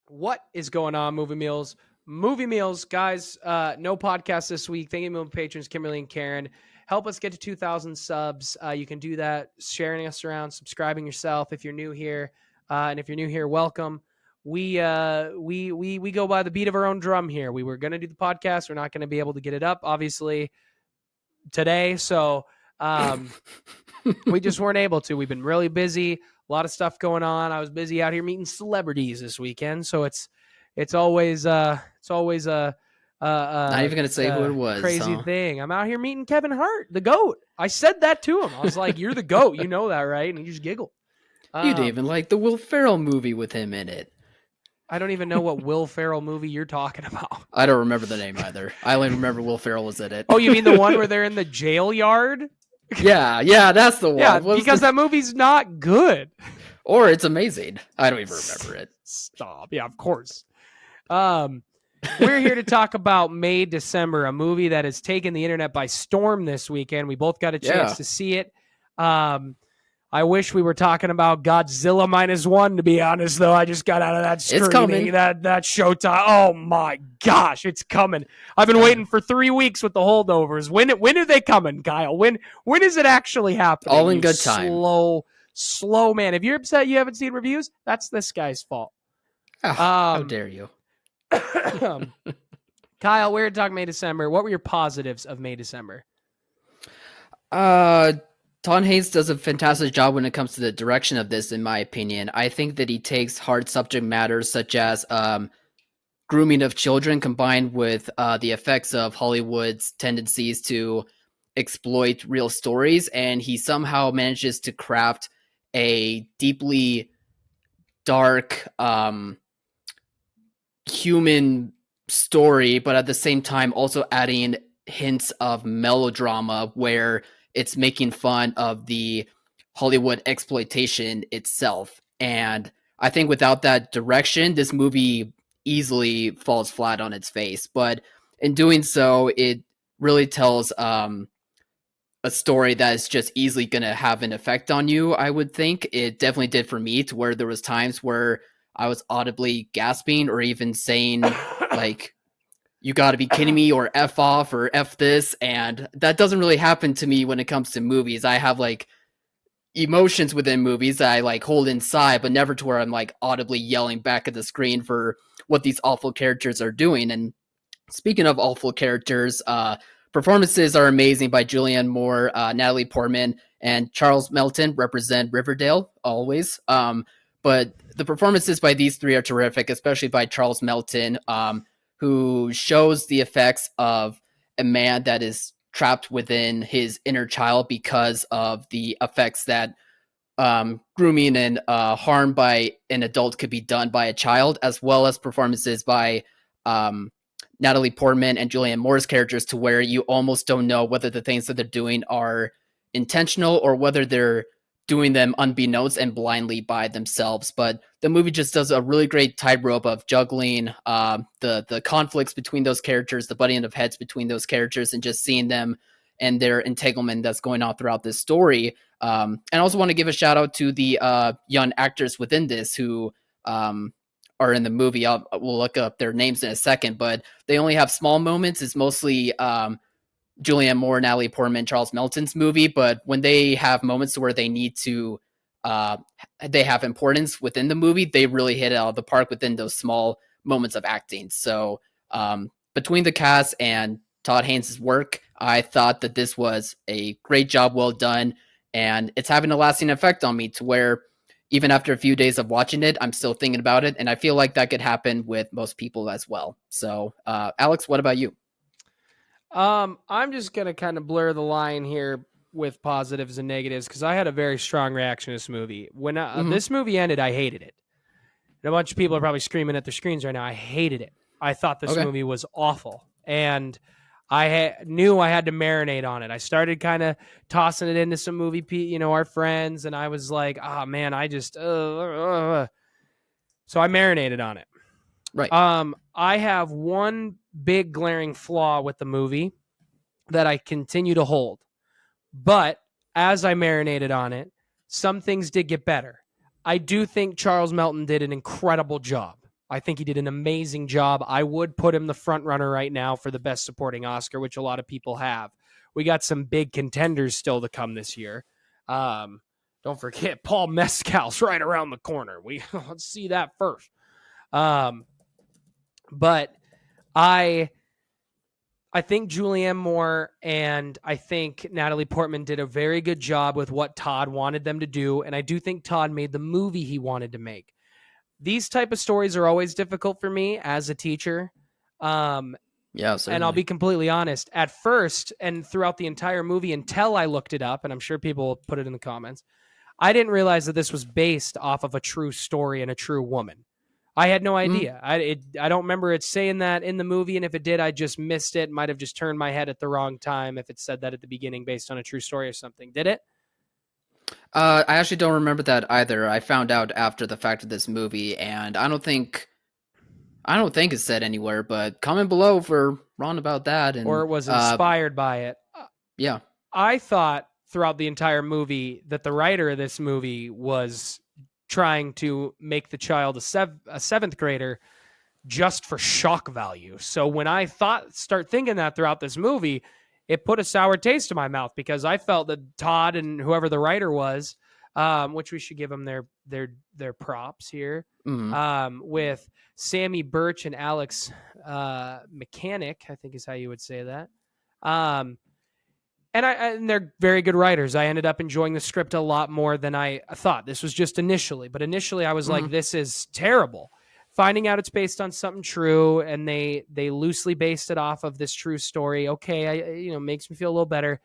What is going on, Movie Meals? Movie Meals, guys, no podcast this week. Thank you to my patrons, Kimberly and Karen. Help us get to 2,000 subs. You can do that sharing us around, subscribing yourself if you're new here. And if you're new here, welcome. We go by the beat of our own drum here. We were going to do the podcast. We're not going to be able to get it up, obviously, today. So we just weren't able to. We've been really busy. A lot of stuff going on. I was busy out here meeting celebrities this weekend, so it's always a Not even gonna say who it was. crazy thing. I'm out here meeting Kevin Hart, the GOAT. I said that to him. I was like, "You're the GOAT, you know that, right?" And he just giggled. You didn't even like the Will Ferrell movie with him in it. I don't even know what Will Ferrell movie you're talking about. I don't remember the name either. I only remember Will Ferrell was in it. Oh, you mean the one where they're in the jail yard? Yeah, that's the one. Yeah, because that movie's not good. Or it's amazing. I don't even remember it. Stop. Yeah, of course. We're here to talk about May December, a movie that has taken the internet by storm this weekend. We both got a chance to see it. I wish we were talking about Godzilla -1, to be honest, though. I just got out of that screening. It's coming. That Showtime. Oh my gosh, it's coming. I've been waiting for 3 weeks with the holdovers. When are they coming, Kyle? When is it actually happening? All in good time. Slow man. If you're upset you haven't seen reviews, that's this guy's fault. How dare you? Kyle, we're talking May December. What were your positives of May December? Tom Hanks does a fantastic job when it comes to the direction of this, in my opinion. I think that he takes hard subject matters such as grooming of children combined with the effects of Hollywood's tendencies to exploit real stories, and he somehow manages to craft a deeply dark human story, but at the same time also adding hints of melodrama where it's making fun of the Hollywood exploitation itself. And I think without that direction, this movie easily falls flat on its face. But in doing so, it really tells a story that is just easily going to have an effect on you, I would think. It definitely did for me, to where there was times where I was audibly gasping or even saying, like, you got to be kidding me, or F off, or F this. And that doesn't really happen to me when it comes to movies. I have like emotions within movies that I like hold inside, but never to where I'm like audibly yelling back at the screen for what these awful characters are doing. And speaking of awful characters, performances are amazing by Julianne Moore, Natalie Portman, and Charles Melton represent Riverdale always. But the performances by these three are terrific, especially by Charles Melton, who shows the effects of a man that is trapped within his inner child because of the effects that grooming and harm by an adult could be done by a child, as well as performances by Natalie Portman and Julianne Moore's characters, to where you almost don't know whether the things that they're doing are intentional or whether they're doing them unbeknownst and blindly by themselves. But the movie just does a really great tightrope of juggling the conflicts between those characters, the butting of heads between those characters, and just seeing them and their entanglement that's going on throughout this story. And I also want to give a shout out to the young actors within this who are in the movie. We'll look up their names in a second, but they only have small moments. It's mostly Julianne Moore, Natalie Portman, Charles Melton's movie, but when they have moments where they need to, they have importance within the movie, they really hit it out of the park within those small moments of acting. So between the cast and Todd Haynes' work, I thought that this was a great job, well done, and it's having a lasting effect on me, to where even after a few days of watching it, I'm still thinking about it, and I feel like that could happen with most people as well. So, Alex, what about you? I'm just going to kind of blur the line here with positives and negatives, because I had a very strong reaction to this movie. When this movie ended, I hated it. And a bunch of people are probably screaming at their screens right now. I hated it. I thought this movie was awful. And I knew I had to marinate on it. I started kind of tossing it into some movie, our friends, and I was like, oh man, I just, so I marinated on it. Right. I have one big glaring flaw with the movie that I continue to hold. But as I marinated on it, some things did get better. I do think Charles Melton did an incredible job. I think he did an amazing job. I would put him the front runner right now for the best supporting Oscar, which a lot of people have. We got some big contenders still to come this year. Don't forget Paul Mescal's right around the corner. Let's see that first. But I think Julianne Moore and I think Natalie Portman did a very good job with what Todd wanted them to do, and I do think Todd made the movie he wanted to make. These type of stories are always difficult for me as a teacher. Yeah, certainly. And I'll be completely honest. At first and throughout the entire movie, until I looked it up, and I'm sure people will put it in the comments, I didn't realize that this was based off of a true story and a true woman. I had no idea. I don't remember it saying that in the movie, and if it did, I just missed it. Might have just turned my head at the wrong time if it said that at the beginning based on a true story or something. Did it? I actually don't remember that either. I found out after the fact of this movie, and I don't think it's said anywhere, but comment below if we're wrong about that. And, or it was inspired by it. Yeah. I thought throughout the entire movie that the writer of this movie was trying to make the child a seventh grader just for shock value. So when I start thinking that throughout this movie, it put a sour taste in my mouth because I felt that Todd and whoever the writer was, which we should give them their props here, with Sammy Birch and Alex Mechanic, I think is how you would say that. And they're very good writers. I ended up enjoying the script a lot more than I thought. This was just initially. But initially I was like, this is terrible. Finding out it's based on something true, and they loosely based it off of this true story. Okay, makes me feel a little better.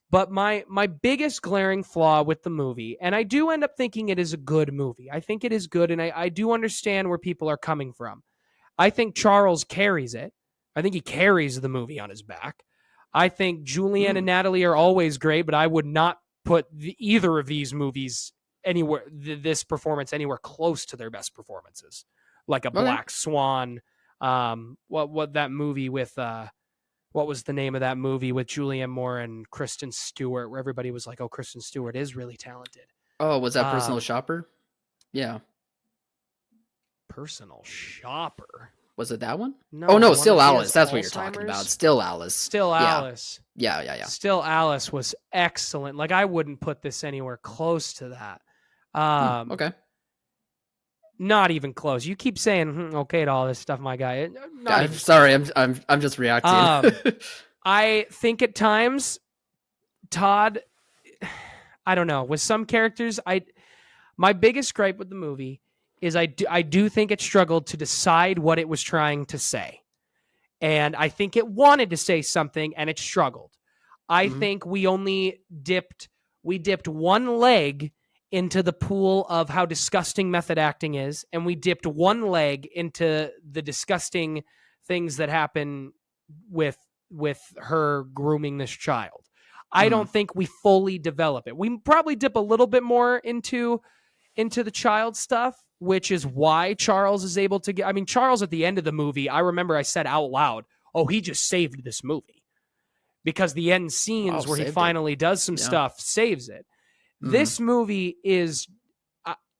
But my biggest glaring flaw with the movie, and I do end up thinking it is a good movie. I think it is good, and I do understand where people are coming from. I think Charles carries it. I think he carries the movie on his back. I think Julianne and Natalie are always great, but I would not put either of these movies anywhere, this performance anywhere close to their best performances. Like a Black Swan. What that movie with, what was the name of that movie with Julianne Moore and Kristen Stewart, where everybody was like, oh, Kristen Stewart is really talented. Oh, was that Personal Shopper? Yeah. Personal Shopper. Was it that one? No. Oh, no, Still Alice. That's what you're talking about. Still Alice. Still Alice. Yeah. Still Alice was excellent. Like, I wouldn't put this anywhere close to that. Okay. Not even close. You keep saying okay to all this stuff, my guy. I'm sorry. I'm just reacting. I think at times, Todd, I don't know. With some characters, my biggest gripe with the movie is I do think it struggled to decide what it was trying to say. And I think it wanted to say something and it struggled. I think we dipped one leg into the pool of how disgusting method acting is, and we dipped one leg into the disgusting things that happen with her grooming this child. I don't think we fully develop it. We probably dip a little bit more into the child stuff, which is why Charles is able to get... I mean, Charles at the end of the movie, I remember I said out loud, oh, he just saved this movie. Because the end scenes where he finally does some stuff saves it. This movie is...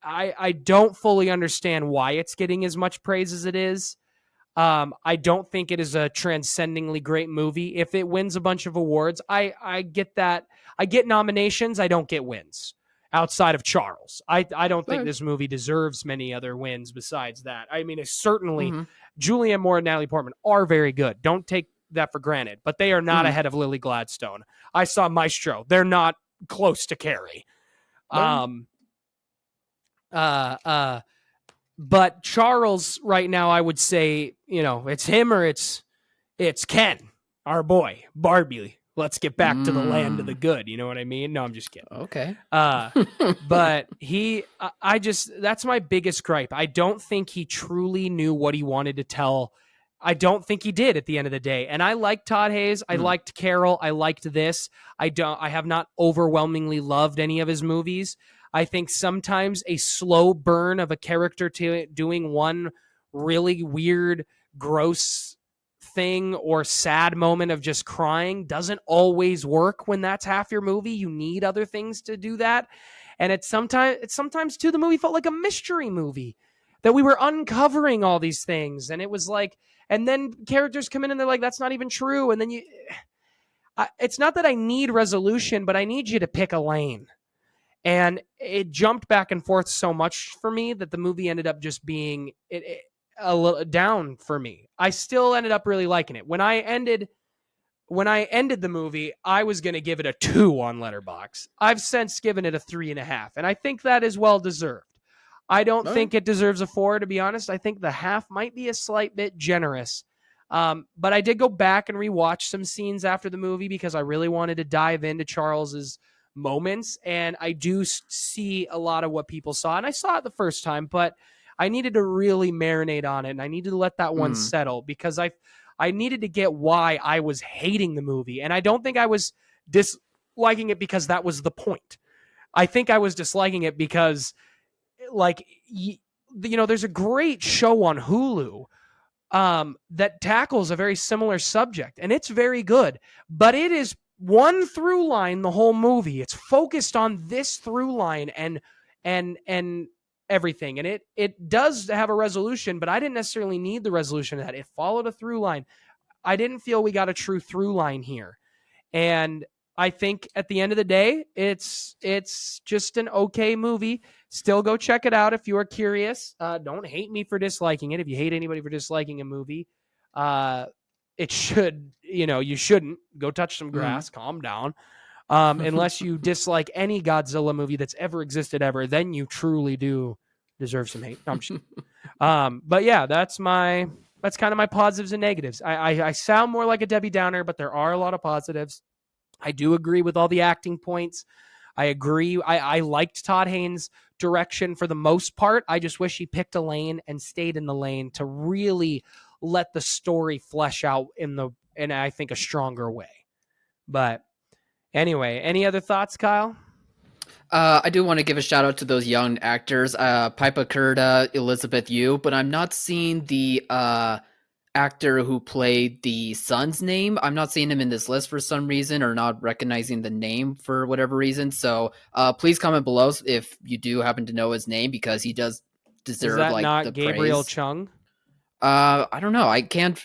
I don't fully understand why it's getting as much praise as it is. I don't think it is a transcendingly great movie. If it wins a bunch of awards, I get that. I get nominations. I don't get wins. Outside of Charles, I don't think this movie deserves many other wins besides that. I mean, it's certainly Julianne Moore and Natalie Portman are very good. Don't take that for granted, but they are not ahead of Lily Gladstone. I saw Maestro. They're not close to Carrie. But Charles right now, I would say, it's him or it's Ken, our boy, Barbie. Let's get back to the land of the good. You know what I mean? No, I'm just kidding. Okay. But that's my biggest gripe. I don't think he truly knew what he wanted to tell. I don't think he did at the end of the day. And I liked Todd Hayes. I liked Carol. I liked this. I have not overwhelmingly loved any of his movies. I think sometimes a slow burn of a character to doing one really weird, gross thing or sad moment of just crying doesn't always work when that's half your movie. You need other things to do that. And it's sometimes too, the movie felt like a mystery movie. that we were uncovering all these things. And it was like, and then characters come in and they're like, that's not even true. And then it's not that I need resolution, but I need you to pick a lane. And it jumped back and forth so much for me that the movie ended up just being a little down for me. I still ended up really liking it. When I ended the movie, I was going to give it a 2 on Letterbox. I've since given it a 3.5, and I think that is well deserved. I don't think it deserves a 4, to be honest. I think the half might be a slight bit generous. But I did go back and rewatch some scenes after the movie because I really wanted to dive into Charles's moments, and I do see a lot of what people saw, and I saw it the first time, but I needed to really marinate on it, and I needed to let that one settle because I needed to get why I was hating the movie, and I don't think I was disliking it because that was the point. I think I was disliking it because, like, there's a great show on Hulu that tackles a very similar subject, and it's very good, but it is one through line the whole movie. It's focused on this through line and everything, and it does have a resolution, but I didn't necessarily need the resolution of that. It followed a through line. I didn't feel we got a true through line here, and I think at the end of the day, it's just an okay movie. Still go check it out if you are curious. Don't hate me for disliking it. If you hate anybody for disliking a movie, it should, you shouldn't go touch some grass, calm down. Unless you dislike any Godzilla movie that's ever existed ever, then you truly do deserve some hate. No, I'm just but yeah, that's kind of my positives and negatives. I sound more like a Debbie Downer, but there are a lot of positives. I do agree with all the acting points. I agree. I liked Todd Haynes' direction for the most part. I just wish he picked a lane and stayed in the lane to really let the story flesh out in I think a stronger way. But anyway, any other thoughts, Kyle? I do want to give a shout out to those young actors, Pipa Kurta, Elizabeth Yu, but I'm not seeing the actor who played the son's name. I'm not seeing him in this list for some reason, or not recognizing the name for whatever reason. So please comment below if you do happen to know his name, because he does deserve not the Gabriel praise. Chung? I don't know. I can't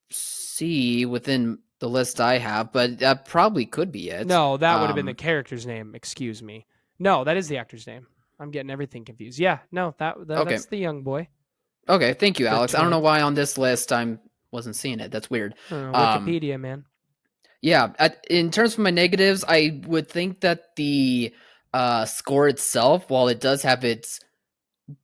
see within the list I have, but that probably could be it. No, that would have been the character's name. Excuse me. No, that is the actor's name. I'm getting everything confused. Yeah, no, okay. That's the young boy. Okay, thank you, Alex. I don't know why on this list I wasn't seeing it. That's weird. Wikipedia, man. Yeah, in terms of my negatives, I would think that the score itself, while it does have its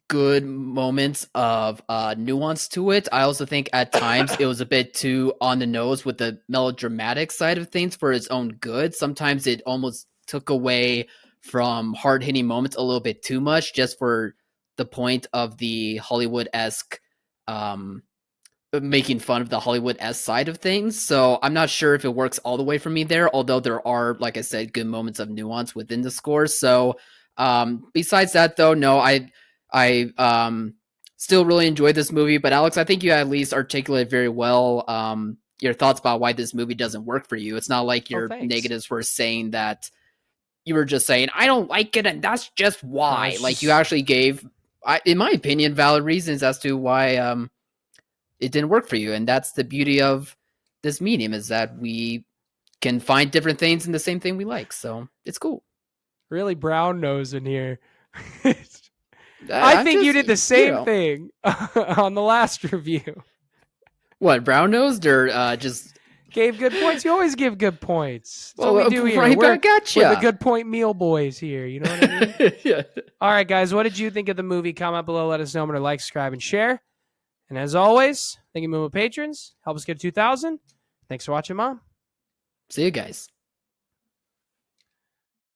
good moments of nuance to it, I also think at times it was a bit too on the nose with the melodramatic side of things for its own good. Sometimes it almost took away from hard-hitting moments a little bit too much, just for the point of the Hollywood-esque making fun of the Hollywood-esque side of things. So I'm not sure if it works all the way for me there, although there are, like I said, good moments of nuance within the score. So besides that, though, no, I still really enjoyed this movie. But Alex, I think you at least articulated very well your thoughts about why this movie doesn't work for you. It's not like your negatives were saying that you were just saying, I don't like it, and that's just why. You actually gave, in my opinion, valid reasons as to why it didn't work for you. And that's the beauty of this medium, is that we can find different things in the same thing we like. So it's cool. Really brown nose in here. I think you did the same thing on the last review. What, brown nosed or just gave good points? You always give good points. That's what we do here. Right back at you. We're the good point meal boys here. You know what I mean? Yeah. All right, guys. What did you think of the movie? Comment below. Let us know. Remember to like, subscribe, and share. And as always, thank you, Moo patrons. Help us get to 2,000. Thanks for watching, Mom. See you guys.